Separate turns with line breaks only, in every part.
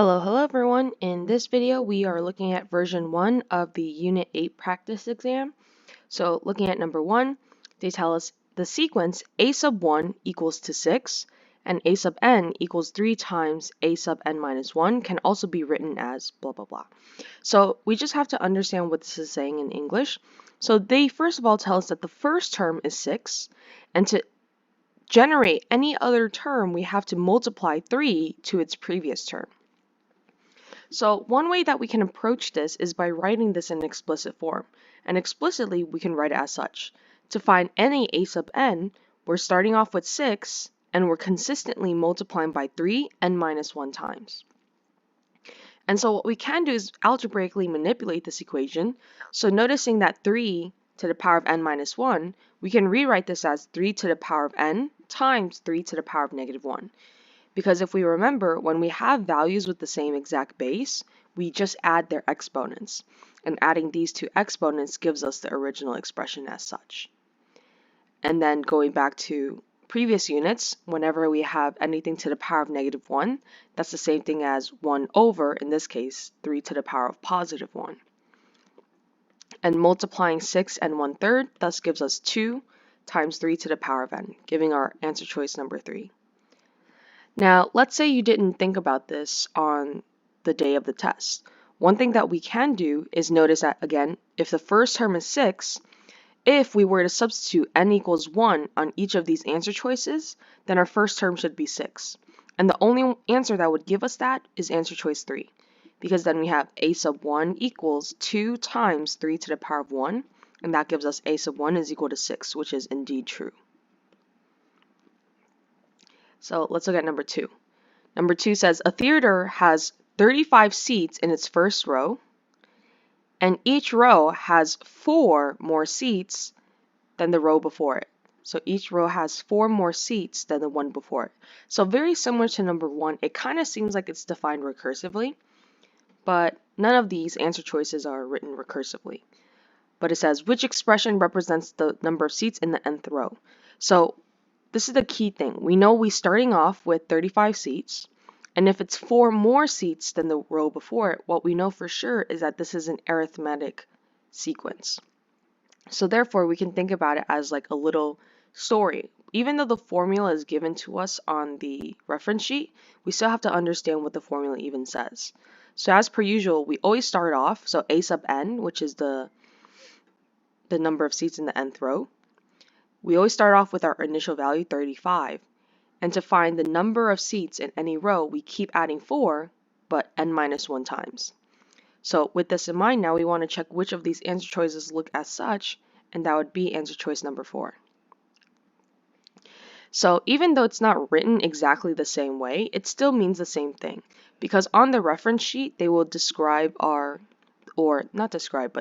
Hello everyone. In this video, we are looking at version 1 of the Unit 8 practice exam. So looking at number 1, they tell us the sequence a sub 1 equals to 6 and a sub n equals 3 times a sub n minus 1 can also be written as blah blah blah. So we just have to understand what this is saying in English. So they first of all tell us that the first term is 6, and to generate any other term we have to multiply 3 to its previous term. So one way that we can approach this is by writing this in explicit form, and explicitly we can write it as such. To find any a sub n, we're starting off with 6, and we're consistently multiplying by 3 n minus 1 times. And so what we can do is algebraically manipulate this equation. So noticing that 3 to the power of n minus 1, we can rewrite this as 3 to the power of n times 3 to the power of negative 1. Because if we remember, when we have values with the same exact base, we just add their exponents. And adding these two exponents gives us the original expression as such. And then going back to previous units, whenever we have anything to the power of negative 1, that's the same thing as 1 over, in this case, 3 to the power of positive 1. And multiplying 6 and 1/3 thus gives us 2 times 3 to the power of n, giving our answer choice number 3. Now, let's say you didn't think about this on the day of the test. One thing that we can do is notice that, again, if the first term is 6, if we were to substitute n equals 1 on each of these answer choices, then our first term should be 6. And the only answer that would give us that is answer choice 3, because then we have a sub 1 equals 2 times 3 to the power of 1, and that gives us a sub 1 is equal to 6, which is indeed true. So let's look at number 2. Number 2 says a theater has 35 seats in its first row, and each row has 4 more seats than the row before it. So each row has 4 more seats than the one before it. So very similar to number 1, it kind of seems like it's defined recursively, but none of these answer choices are written recursively. But it says which expression represents the number of seats in the nth row. So this is the key thing. We know we're starting off with 35 seats, and if it's 4 more seats than the row before it, what we know for sure is that this is an arithmetic sequence. So therefore, we can think about it as like a little story. Even though the formula is given to us on the reference sheet, we still have to understand what the formula even says. So as per usual, we always start off, so a sub n, which is the number of seats in the nth row. We always start off with our initial value, 35. And to find the number of seats in any row, we keep adding 4, but n minus 1 times. So with this in mind, now we want to check which of these answer choices look as such, and that would be answer choice number 4. So even though it's not written exactly the same way, it still means the same thing. Because on the reference sheet, they will describe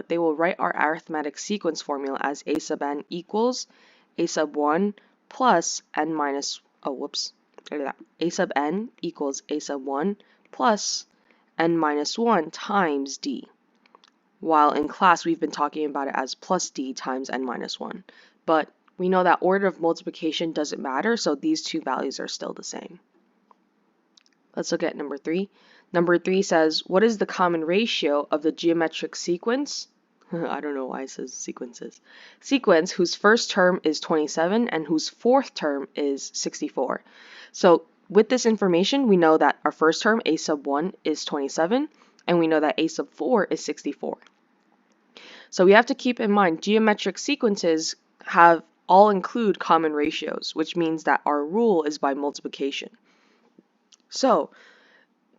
they will write our arithmetic sequence formula as a sub n equals a sub 1 plus n minus, a sub n equals a sub 1 plus n minus 1 times d. While in class we've been talking about it as plus d times n minus 1. But we know that order of multiplication doesn't matter, so these two values are still the same. Let's look at number 3. Number 3 says, what is the common ratio of the geometric sequence? I don't know why it says sequences. Sequence whose first term is 27 and whose fourth term is 64. So with this information, we know that our first term, a sub 1, is 27, and we know that a sub 4 is 64. So we have to keep in mind geometric sequences all include common ratios, which means that our rule is by multiplication. So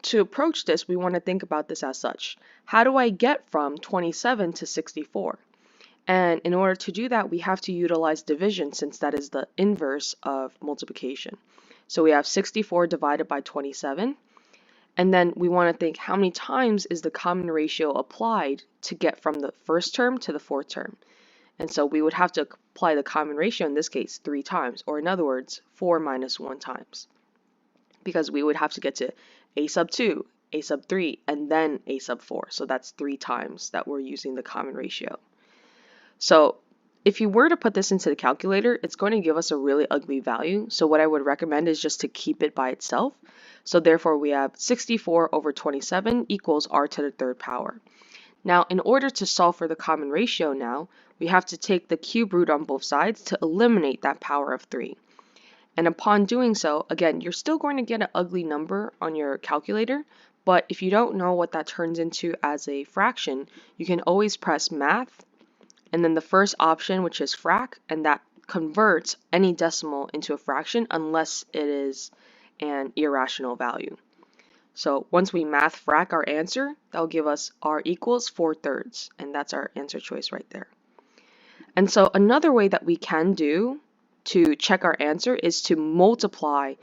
to approach this, we want to think about this as such. How do I get from 27 to 64? And in order to do that, we have to utilize division, since that is the inverse of multiplication. So we have 64 divided by 27. And then we want to think how many times is the common ratio applied to get from the first term to the fourth term. And so we would have to apply the common ratio, in this case, 3 times, or in other words, 4 minus 1 times. Because we would have to get to a sub 2, a sub 3, and then a sub 4. So that's 3 times that we're using the common ratio. So if you were to put this into the calculator, it's going to give us a really ugly value. So what I would recommend is just to keep it by itself. So therefore we have 64 over 27 equals r to the third power. Now in order to solve for the common ratio now, we have to take the cube root on both sides to eliminate that power of 3. And upon doing so, again, you're still going to get an ugly number on your calculator, but if you don't know what that turns into as a fraction, you can always press math and then the first option, which is frac, and that converts any decimal into a fraction unless it is an irrational value. So once we math frac our answer, that will give us r equals 4/3, and that's our answer choice right there. And so another way that we can do to check our answer is to multiply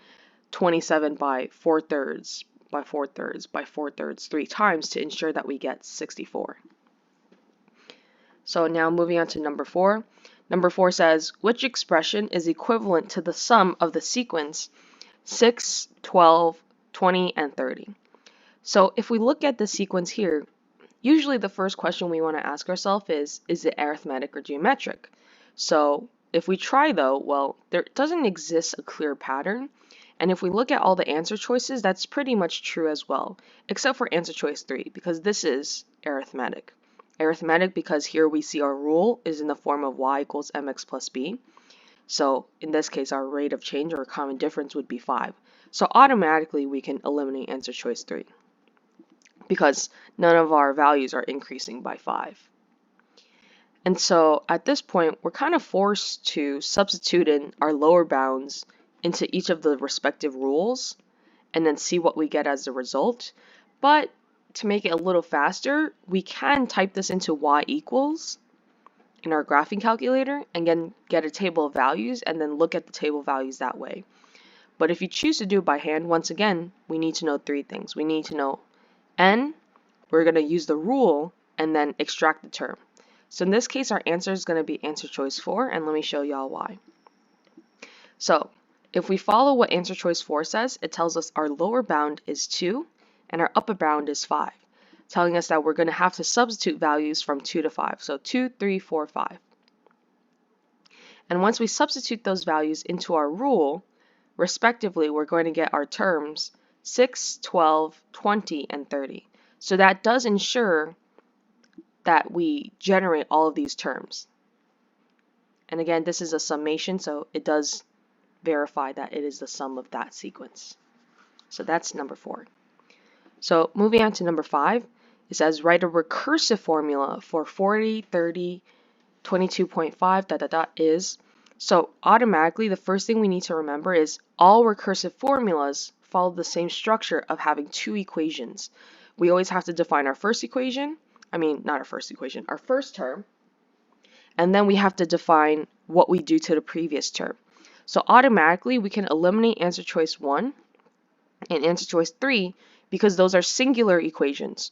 27 by 4/3, by 4/3, by 4/3 3 times to ensure that we get 64. So now moving on to number 4. Number 4 says, which expression is equivalent to the sum of the sequence 6, 12, 20, and 30? So if we look at the sequence here, usually the first question we want to ask ourselves is it arithmetic or geometric? So if we try though, well, there doesn't exist a clear pattern. And if we look at all the answer choices, that's pretty much true as well, except for answer choice 3, because this is arithmetic. Arithmetic because here we see our rule is in the form of y equals mx plus b. So in this case, our rate of change or common difference would be 5. So automatically we can eliminate answer choice 3 because none of our values are increasing by 5. And so at this point, we're kind of forced to substitute in our lower bounds into each of the respective rules and then see what we get as a result. But to make it a little faster, we can type this into y equals in our graphing calculator and then get a table of values and then look at the table values that way. But if you choose to do it by hand, once again, we need to know 3 things. We need to know n, we're going to use the rule, and then extract the term. So in this case, our answer is going to be answer choice 4, and let me show y'all why. So if we follow what answer choice 4 says, it tells us our lower bound is 2, and our upper bound is 5, telling us that we're going to have to substitute values from 2 to 5. So 2, 3, 4, 5. And once we substitute those values into our rule, respectively, we're going to get our terms 6, 12, 20, and 30. So that does ensure that we generate all of these terms. And again, this is a summation, so it does verify that it is the sum of that sequence. So that's number 4. So moving on to number 5, it says write a recursive formula for 40, 30, 22.5 ... is. So automatically the first thing we need to remember is all recursive formulas follow the same structure of having 2 equations. We always have to define our first equation, not our first equation, our first term, and then we have to define what we do to the previous term. So automatically we can eliminate answer choice 1 and answer choice 3 because those are singular equations,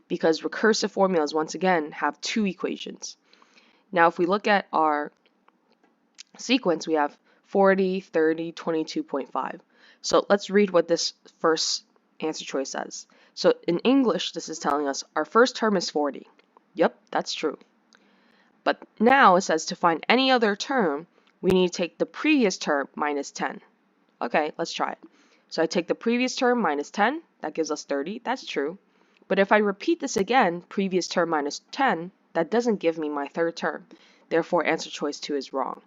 because recursive formulas once again have 2 equations. Now if we look at our sequence, we have 40, 30, 22.5. So let's read what this first answer choice says. So in English, this is telling us our first term is 40. Yep, that's true. But now it says to find any other term, we need to take the previous term minus 10. Okay, let's try it. So I take the previous term minus 10, that gives us 30, that's true. But if I repeat this again, previous term minus 10, that doesn't give me my third term. Therefore, answer choice 2 is wrong.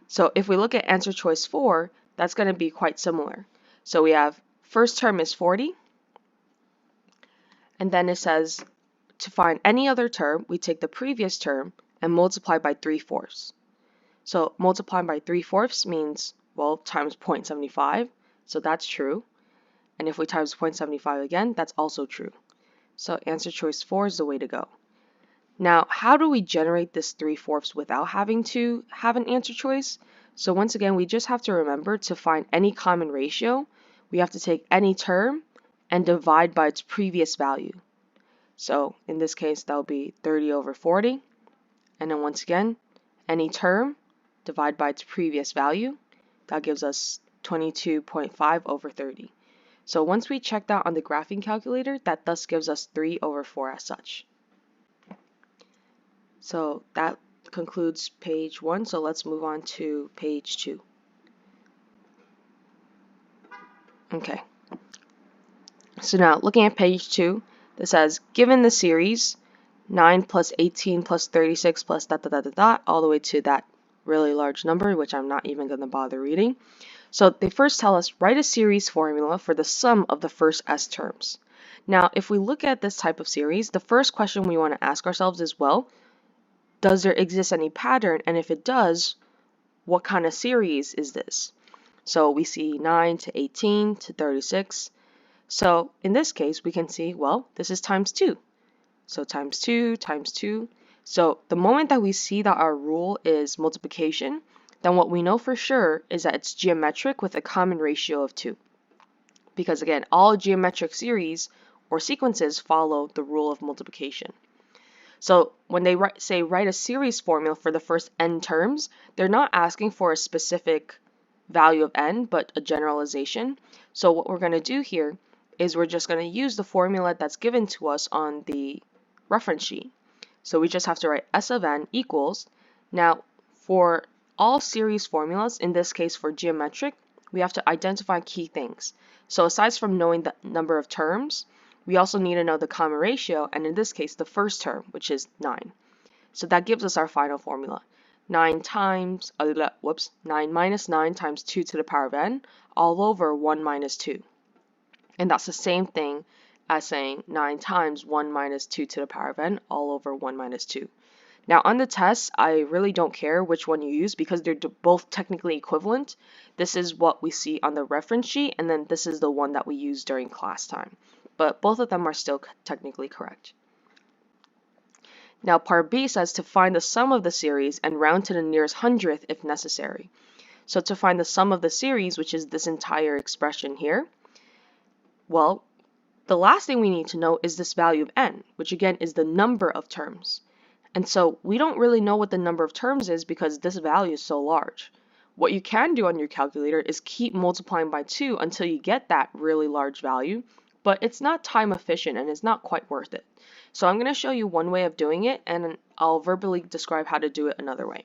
So if we look at answer choice 4, that's going to be quite similar. So we have first term is 40, and then it says to find any other term, we take the previous term and multiply by 3/4. So multiplying by 3/4 means, well, times 0.75, so that's true. And if we times 0.75 again, that's also true. So answer choice 4 is the way to go. Now, how do we generate this 3/4 without having to have an answer choice? So once again, we just have to remember to find any common ratio, we have to take any term and divide by its previous value. So in this case, that will be 30 over 40. And then once again, any term, divide by its previous value. That gives us 22.5 over 30. So once we check that on the graphing calculator, that thus gives us 3 over 4 as such. So that concludes page 1, so let's move on to page 2. Okay, so now looking at page 2, this says, given the series 9 plus 18 plus 36 plus dot dot dot dot dot, all the way to that really large number, which I'm not even going to bother reading. So they first tell us, write a series formula for the sum of the first s terms. Now, if we look at this type of series, the first question we want to ask ourselves is, well, does there exist any pattern? And if it does, what kind of series is this? So we see 9 to 18 to 36. So in this case, we can see, well, this is times 2. So times 2 times 2. So the moment that we see that our rule is multiplication, then what we know for sure is that it's geometric with a common ratio of 2. Because again, all geometric series or sequences follow the rule of multiplication. So when they say write a series formula for the first n terms, they're not asking for a specific value of n, but a generalization. So what we're going to do here is we're just going to use the formula that's given to us on the reference sheet. So we just have to write S of n equals. Now, for all series formulas, in this case for geometric, we have to identify key things. So aside from knowing the number of terms, we also need to know the common ratio, and in this case, the first term, which is 9. So that gives us our final formula. 9 minus 9 times 2 to the power of n, all over 1 minus 2. And that's the same thing as saying 9 times 1 minus 2 to the power of n, all over 1 minus 2. Now on the test, I really don't care which one you use because they're both technically equivalent. This is what we see on the reference sheet, and then this is the one that we use during class time. But both of them are still technically correct. Now part B says to find the sum of the series and round to the nearest hundredth if necessary. So to find the sum of the series, which is this entire expression here, well, the last thing we need to know is this value of n, which again is the number of terms. And so we don't really know what the number of terms is because this value is so large. What you can do on your calculator is keep multiplying by 2 until you get that really large value, but it's not time efficient and it's not quite worth it. So I'm going to show you one way of doing it, and I'll verbally describe how to do it another way.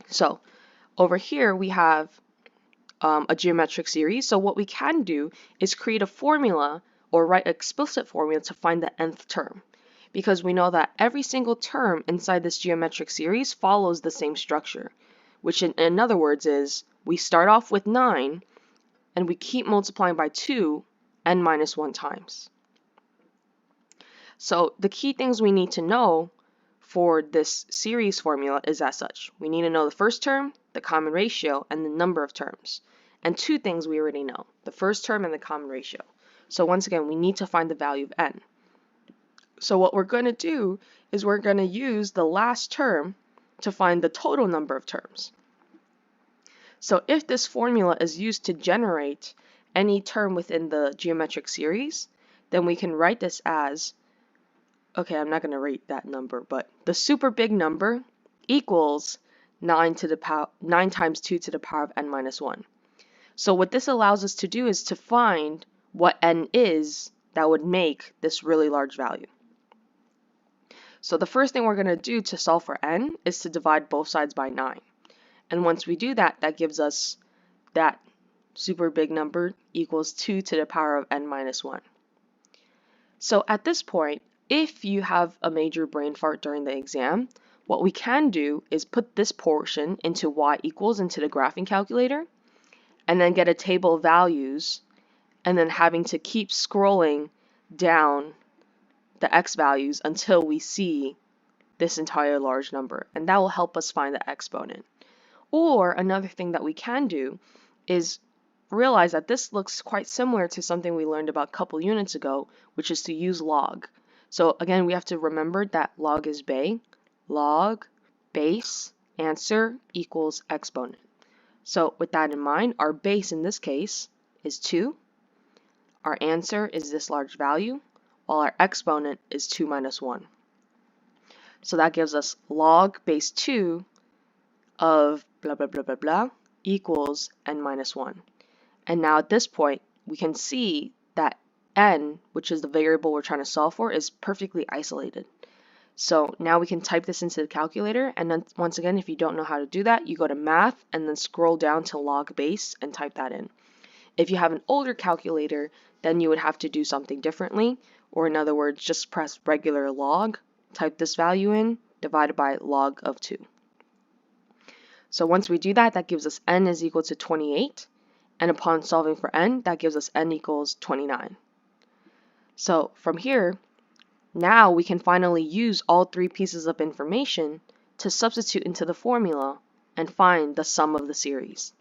So over here we have a geometric series. So what we can do is create a formula or write an explicit formula to find the nth term, because we know that every single term inside this geometric series follows the same structure, which in other words is we start off with 9 and we keep multiplying by 2 n minus 1 times. So the key things we need to know for this series formula is as such. We need to know the first term, the common ratio, and the number of terms. And two things we already know, the first term and the common ratio. So once again, we need to find the value of n. So what we're going to do is we're going to use the last term to find the total number of terms. So if this formula is used to generate any term within the geometric series, then we can write this as, okay, I'm not going to write that number, but the super big number equals 9 times 2 to the power of n minus 1. So what this allows us to do is to find what n is that would make this really large value. So the first thing we're going to do to solve for n is to divide both sides by 9. And once we do that, that gives us that super big number equals 2 to the power of n minus 1. So at this point, if you have a major brain fart during the exam, what we can do is put this portion into y equals into the graphing calculator, and then get a table of values, and then having to keep scrolling down the x values until we see this entire large number, and that will help us find the exponent. Or another thing that we can do is realize that this looks quite similar to something we learned about a couple units ago, which is to use log. So again, we have to remember that log is log base answer equals exponent. So with that in mind, our base in this case is 2. Our answer is this large value, while our exponent is 2 minus 1. So that gives us log base 2 of blah, blah, blah, blah, blah equals n minus 1. And now at this point, we can see that n, which is the variable we're trying to solve for, is perfectly isolated. So now we can type this into the calculator, and then once again, if you don't know how to do that, you go to math and then scroll down to log base and type that in. If you have an older calculator, then you would have to do something differently, or in other words, just press regular log, type this value in, divided by log of 2. So once we do that, that gives us n is equal to 28, and upon solving for n, that gives us n equals 29. So from here, now we can finally use all three pieces of information to substitute into the formula and find the sum of the series.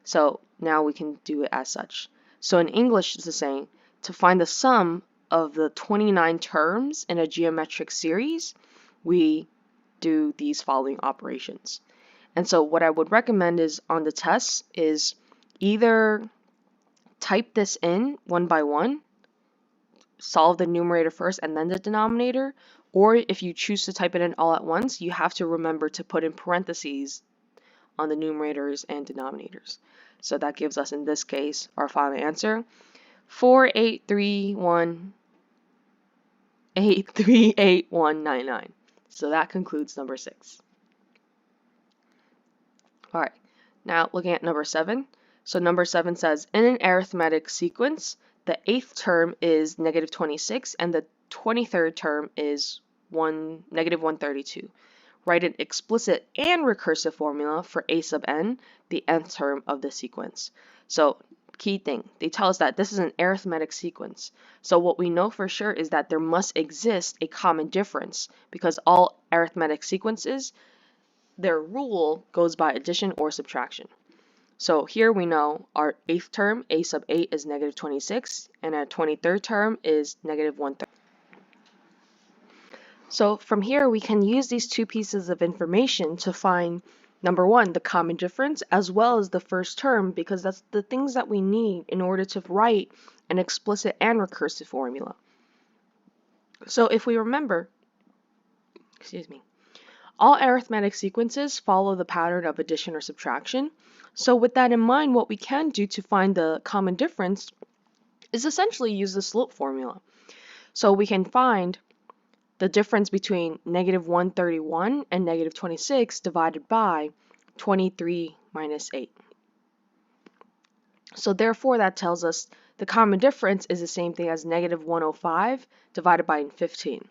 So now we can do it as such. So in English, this is saying to find the sum of the 29 terms in a geometric series, we do these following operations. And so what I would recommend is on the test is either type this in one by one, solve the numerator first and then the denominator, or if you choose to type it in all at once, you have to remember to put in parentheses on the numerators and denominators. So that gives us, in this case, our final answer, 48318388199. So that concludes number 6. All right, now looking at number 7. So number 7 says, in an arithmetic sequence, the 8th term is negative 26 and the 23rd term is negative 132. Write an explicit and recursive formula for a sub n, the nth term of the sequence. So key thing, they tell us that this is an arithmetic sequence. So what we know for sure is that there must exist a common difference, because all arithmetic sequences, their rule goes by addition or subtraction. So here we know our 8th term, a sub 8, is negative 26, and our 23rd term is negative 130. So from here, we can use these two pieces of information to find, number 1, the common difference, as well as the first term, because that's the things that we need in order to write an explicit and recursive formula. So if we remember, all arithmetic sequences follow the pattern of addition or subtraction. So with that in mind, what we can do to find the common difference is essentially use the slope formula. So we can find the difference between negative 131 and negative 26 divided by 23 minus 8. So therefore that tells us the common difference is the same thing as negative 105 divided by 15.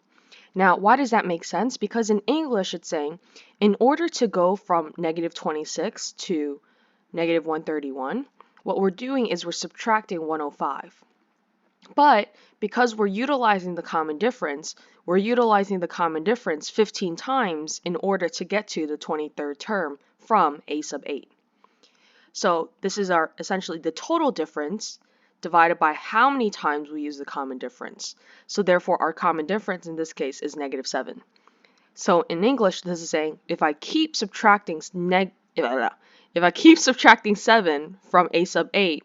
Now, why does that make sense? Because in English it's saying, in order to go from negative 26 to negative 131, what we're doing is we're subtracting 105. But because we're utilizing the common difference, we're utilizing the common difference 15 times in order to get to the 23rd term from a sub 8. So this is our essentially the total difference divided by how many times we use the common difference. So therefore our common difference in this case is negative 7. So in English this is saying if I keep subtracting 7 from a sub 8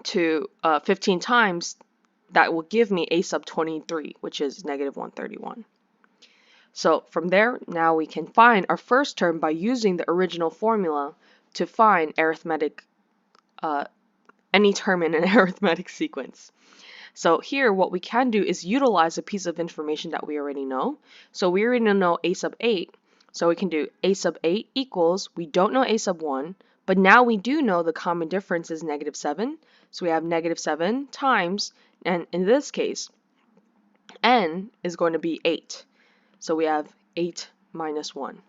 to 15 times, that will give me a sub 23, which is negative 131. So from there, now we can find our first term by using the original formula to find arithmetic, any term in an arithmetic sequence. So here, what we can do is utilize a piece of information that we already know. So we already know a sub 8, so we can do a sub 8 equals, we don't know a sub 1, but now we do know the common difference is negative 7. So we have negative 7 times, and in this case, n is going to be 8. So we have 8 minus 1,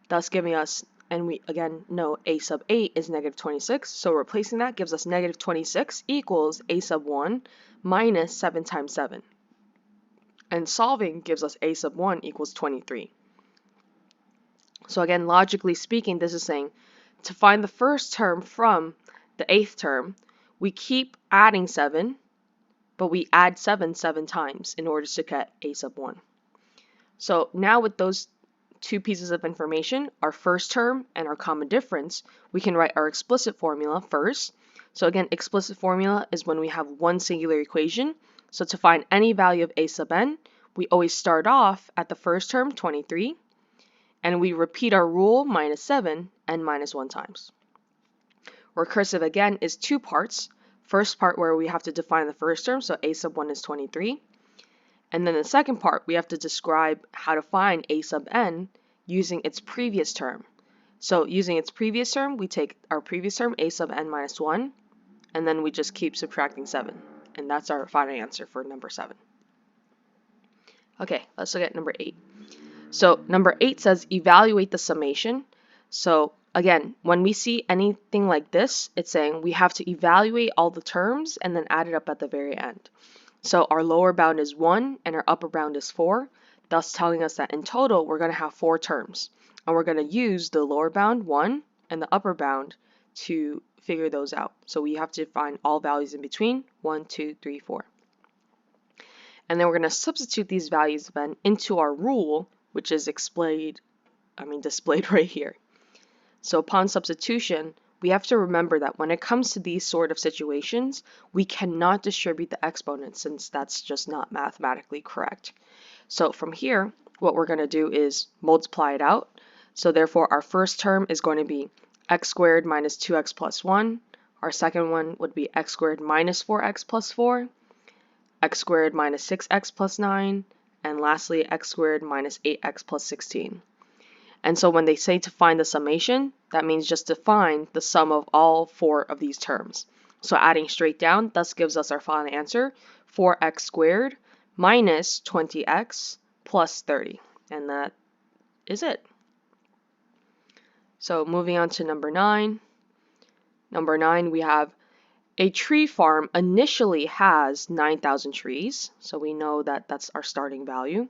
thus giving us, and we again know a sub 8 is negative 26, so replacing that gives us negative 26 equals a sub 1 minus 7 times 7. And solving gives us a sub 1 equals 23. So again, logically speaking, this is saying to find the first term from the 8th term, we keep adding 7, but we add 7 times in order to get a sub 1. So now with those two pieces of information, our first term and our common difference, we can write our explicit formula first. So again, explicit formula is when we have one singular equation. So to find any value of a sub n, we always start off at the first term, 23, and we repeat our rule minus 7 and minus 1 times. Recursive again is two parts. First part where we have to define the first term, so a sub 1 is 23. And then the second part, we have to describe how to find a sub n using its previous term. So using its previous term, we take our previous term, a sub n minus 1, and then we just keep subtracting 7. And that's our final answer for number 7. Okay, let's look at number 8. So number 8 says evaluate the summation. So again, when we see anything like this, it's saying we have to evaluate all the terms and then add it up at the very end. So our lower bound is 1 and our upper bound is 4, thus telling us that in total we're going to have 4 terms. And we're going to use the lower bound 1 and the upper bound to figure those out. So we have to find all values in between, 1, 2, 3, 4. And then we're going to substitute these values then into our rule, which is displayed right here. So upon substitution, we have to remember that when it comes to these sort of situations, we cannot distribute the exponents since that's just not mathematically correct. So from here, what we're going to do is multiply it out. So therefore, our first term is going to be x squared minus 2x plus 1. Our second one would be x squared minus 4x plus 4, x squared minus 6x plus 9, and lastly, x squared minus 8x plus 16. And so when they say to find the summation, that means just to find the sum of all 4 of these terms. So adding straight down, thus gives us our final answer, 4x squared minus 20x plus 30. And that is it. So moving on to number 9. Number 9, we have a tree farm initially has 9,000 trees. So we know that that's our starting value.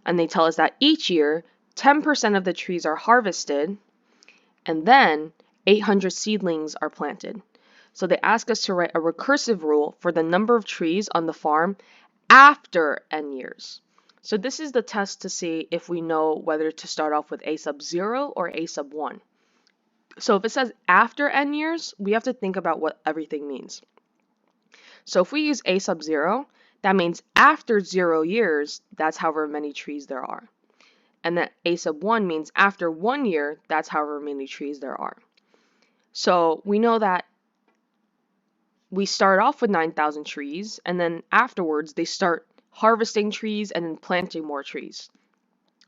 And they tell us that each year, 10% of the trees are harvested, and then 800 seedlings are planted. So they ask us to write a recursive rule for the number of trees on the farm after n years. So this is the test to see if we know whether to start off with a sub 0 or a sub 1. So if it says after n years, we have to think about what everything means. So if we use a sub 0, that means after 0 years, that's however many trees there are. And then a sub 1 means after 1 year, that's however many trees there are. So we know that we start off with 9,000 trees, and then afterwards they start harvesting trees and then planting more trees.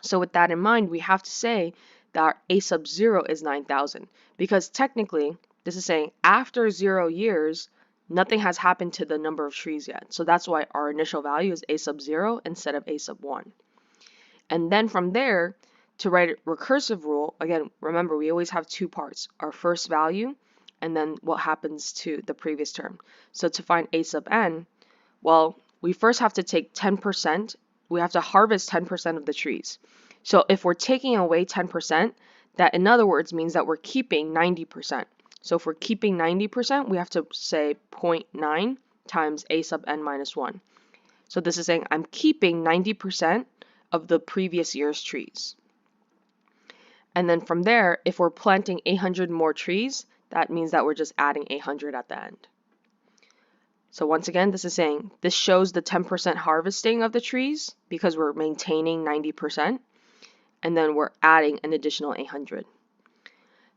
So with that in mind, we have to say that our a sub 0 is 9,000, because technically this is saying after 0 years, nothing has happened to the number of trees yet. So that's why our initial value is a sub 0 instead of a sub 1. And then from there, to write a recursive rule, again, remember we always have 2 parts, our first value and then what happens to the previous term. So to find a sub n, well, we first have to take 10%, we have to harvest 10% of the trees. So if we're taking away 10%, that in other words means that we're keeping 90%. So if we're keeping 90%, we have to say 0.9 times a sub n minus 1. So this is saying I'm keeping 90% of the previous year's trees. And then from there, if we're planting 800 more trees, that means that we're just adding 800 at the end. So once again, this is saying this shows the 10% harvesting of the trees because we're maintaining 90%, and then we're adding an additional 800.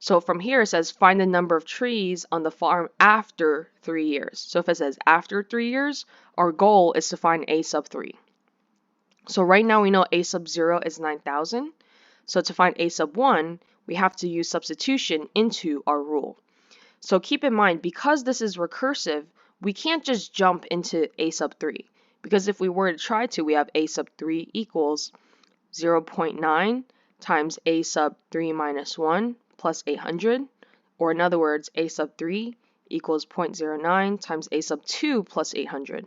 So from here it says find the number of trees on the farm after 3 years. So if it says after 3 years, our goal is to find a sub 3. So right now we know a sub 0 is 9,000. So to find a sub 1, we have to use substitution into our rule. So keep in mind, because this is recursive, we can't just jump into a sub 3. Because if we were to try to, we have a sub 3 equals 0.9 times a sub 3 minus 1 plus 800. Or in other words, a sub 3 equals 0.09 times a sub 2 plus 800.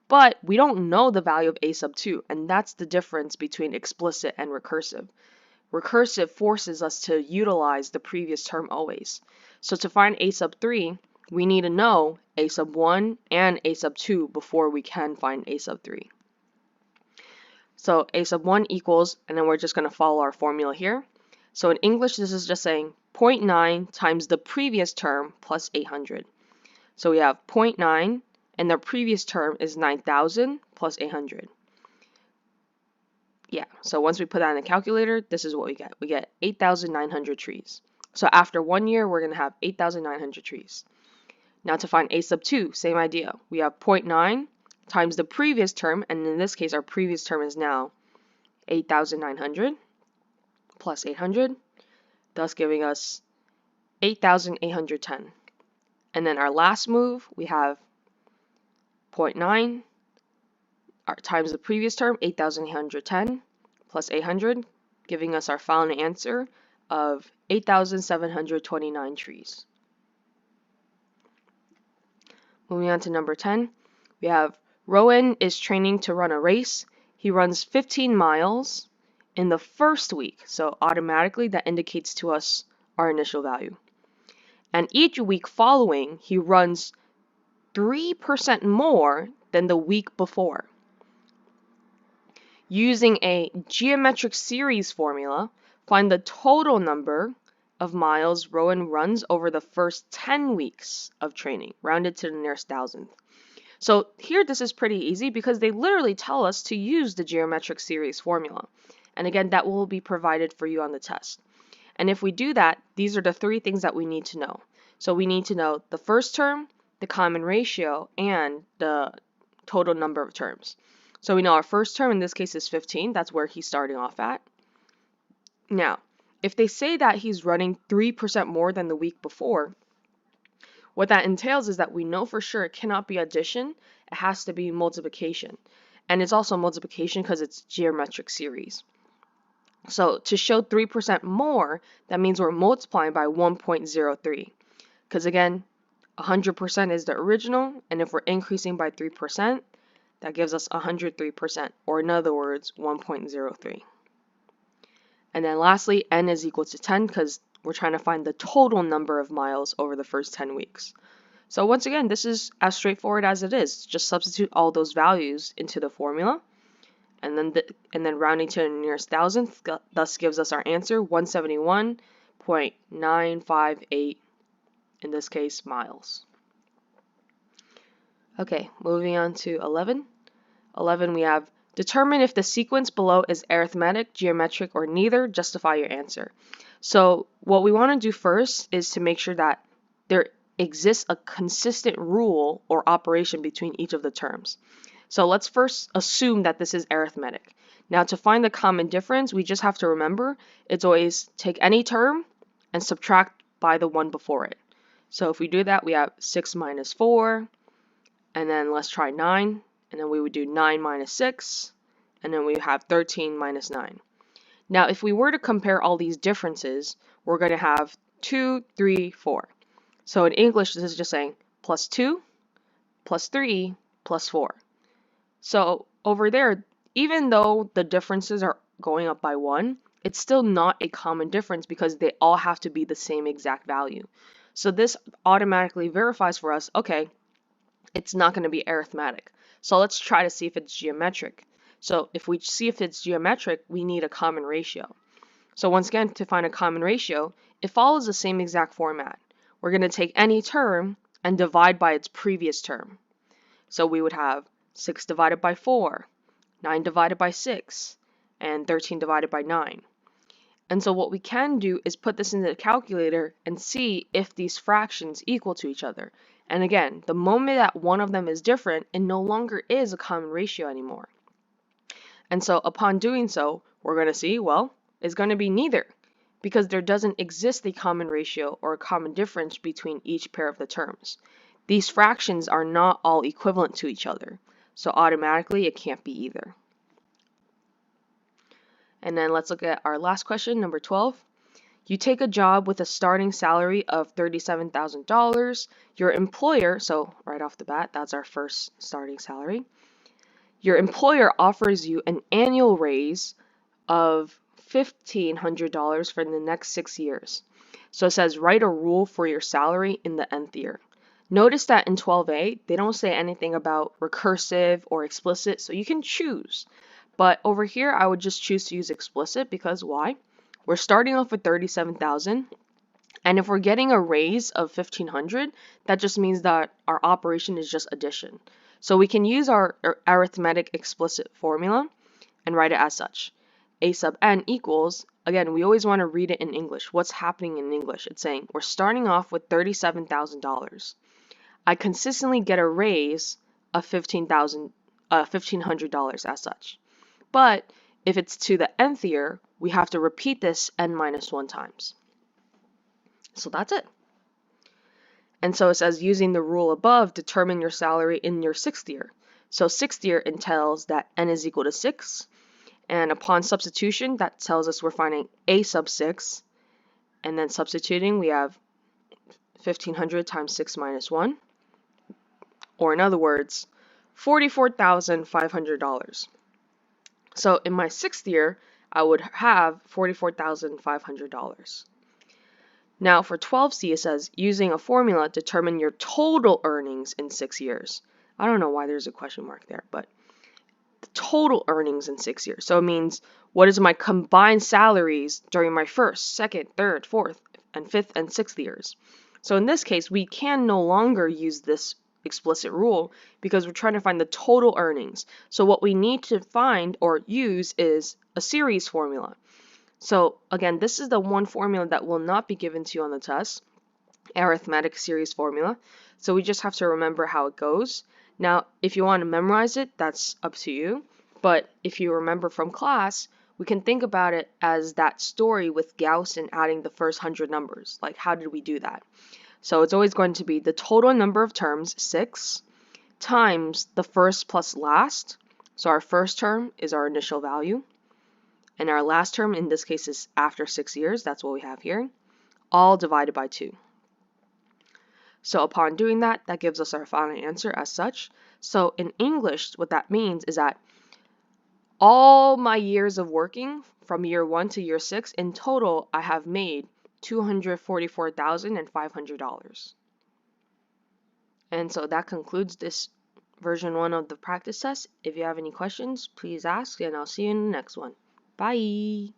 But we don't know the value of a sub 2, and that's the difference between explicit and recursive. Recursive forces us to utilize the previous term always. So to find a sub 3, we need to know a sub 1 and a sub 2 before we can find a sub 3. So a sub 1 equals, and then we're just going to follow our formula here. So in English, this is just saying 0.9 times the previous term plus 800. So we have 0.9, and the previous term is 9,000 plus 800. Yeah, so once we put that in the calculator, this is what we get. We get 8,900 trees. So after 1 year, we're going to have 8,900 trees. Now to find a sub 2, same idea. We have 0.9 times the previous term, and in this case our previous term is now 8,900 plus 800, thus giving us 8,810. And then our last move, we have 0.9 times the previous term, 8,810 plus 800, giving us our final answer of 8,729 trees. Moving on to number 10, we have Rowan is training to run a race. He runs 15 miles in the first week, so automatically that indicates to us our initial value. And each week following, he runs 3% more than the week before. Using a geometric series formula, find the total number of miles Rowan runs over the first 10 weeks of training, rounded to the nearest thousandth. So here this is pretty easy because they literally tell us to use the geometric series formula. And again, that will be provided for you on the test. And if we do that, these are the three things that we need to know. So we need to know the first term, the common ratio, and the total number of terms. So we know our first term in this case is 15. That's where he's starting off at. Now, if they say that he's running 3% more than the week before, what that entails is that we know for sure it cannot be addition. It has to be multiplication. And it's also multiplication because it's geometric series. So to show 3% more, that means we're multiplying by 1.03. Because again, 100% is the original, and if we're increasing by 3%, that gives us 103%, or in other words, 1.03. And then lastly, n is equal to 10 because we're trying to find the total number of miles over the first 10 weeks. So once again, this is as straightforward as it is. Just substitute all those values into the formula, and then rounding to the nearest thousandth, thus gives us our answer, 171.958, in this case, miles. Okay, moving on to 11. 11, we have determine if the sequence below is arithmetic, geometric, or neither. Justify your answer. So what we want to do first is to make sure that there exists a consistent rule or operation between each of the terms. So let's first assume that this is arithmetic. Now to find the common difference, we just have to remember it's always take any term and subtract by the one before it. So if we do that, we have 6 minus 4, and then let's try 9, and then we would do 9 minus 6, and then we have 13 minus 9. Now if we were to compare all these differences, we're going to have 2, 3, 4. So in English, this is just saying plus 2, plus 3, plus 4. So over there, even though the differences are going up by 1, it's still not a common difference because they all have to be the same exact value. So this automatically verifies for us, okay, it's not going to be arithmetic. So let's try to see if it's geometric. So if we see if it's geometric, we need a common ratio. So once again, to find a common ratio, it follows the same exact format. We're going to take any term and divide by its previous term. So we would have 6 divided by 4, 9 divided by 6, and 13 divided by 9. And so what we can do is put this into the calculator and see if these fractions equal to each other. And again, the moment that one of them is different, it no longer is a common ratio anymore. And so upon doing so, we're going to see, well, it's going to be neither, because there doesn't exist a common ratio or a common difference between each pair of the terms. These fractions are not all equivalent to each other, so automatically it can't be either. And then let's look at our last question, number 12. You take a job with a starting salary of $37,000. Your employer, so right off the bat, that's our first starting salary. Your employer offers you an annual raise of $1,500 for the next 6 years. So it says write a rule for your salary in the nth year. Notice that in 12a, they don't say anything about recursive or explicit, so you can choose. But over here, I would just choose to use explicit because why? We're starting off with 37,000, and if we're getting a raise of 1,500, that just means that our operation is just addition. So we can use our arithmetic explicit formula and write it as such. A sub n equals, again, we always want to read it in English. What's happening in English? It's saying we're starting off with $37,000. I consistently get a raise of $15,000 $1,500 as such. But if it's to the nth year, we have to repeat this n minus 1 times. So that's it. And so it says, using the rule above, determine your salary in your 6th year. So 6th year entails that n is equal to 6. And upon substitution, that tells us we're finding a sub 6. And then substituting, we have 1,500 times 6 minus 1. Or in other words, $44,500. So in my 6th year, I would have $44,500. Now for 12C, it says, using a formula, determine your total earnings in 6 years. I don't know why there's a question mark there, but the total earnings in 6 years. So it means, what is my combined salaries during my 1st, 2nd, 3rd, 4th, and 5th, and 6th years? So in this case, we can no longer use this explicit rule because we're trying to find the total earnings. So what we need to find or use is a series formula. So again, this is the one formula that will not be given to you on the test, arithmetic series formula. So we just have to remember how it goes. Now, if you want to memorize it, that's up to you. But if you remember from class, we can think about it as that story with Gauss and adding the first 100 numbers. Like, how did we do that? So it's always going to be the total number of terms, 6, times the first plus last. So our first term is our initial value. And our last term, in this case, is after 6 years. That's what we have here. All divided by 2. So upon doing that, that gives us our final answer as such. So in English, what that means is that all my years of working from year 1 to year 6, in total, I have made $244,500. And so that concludes this version 1 of the practice test. If you have any questions, please ask, and I'll see you in the next one. Bye!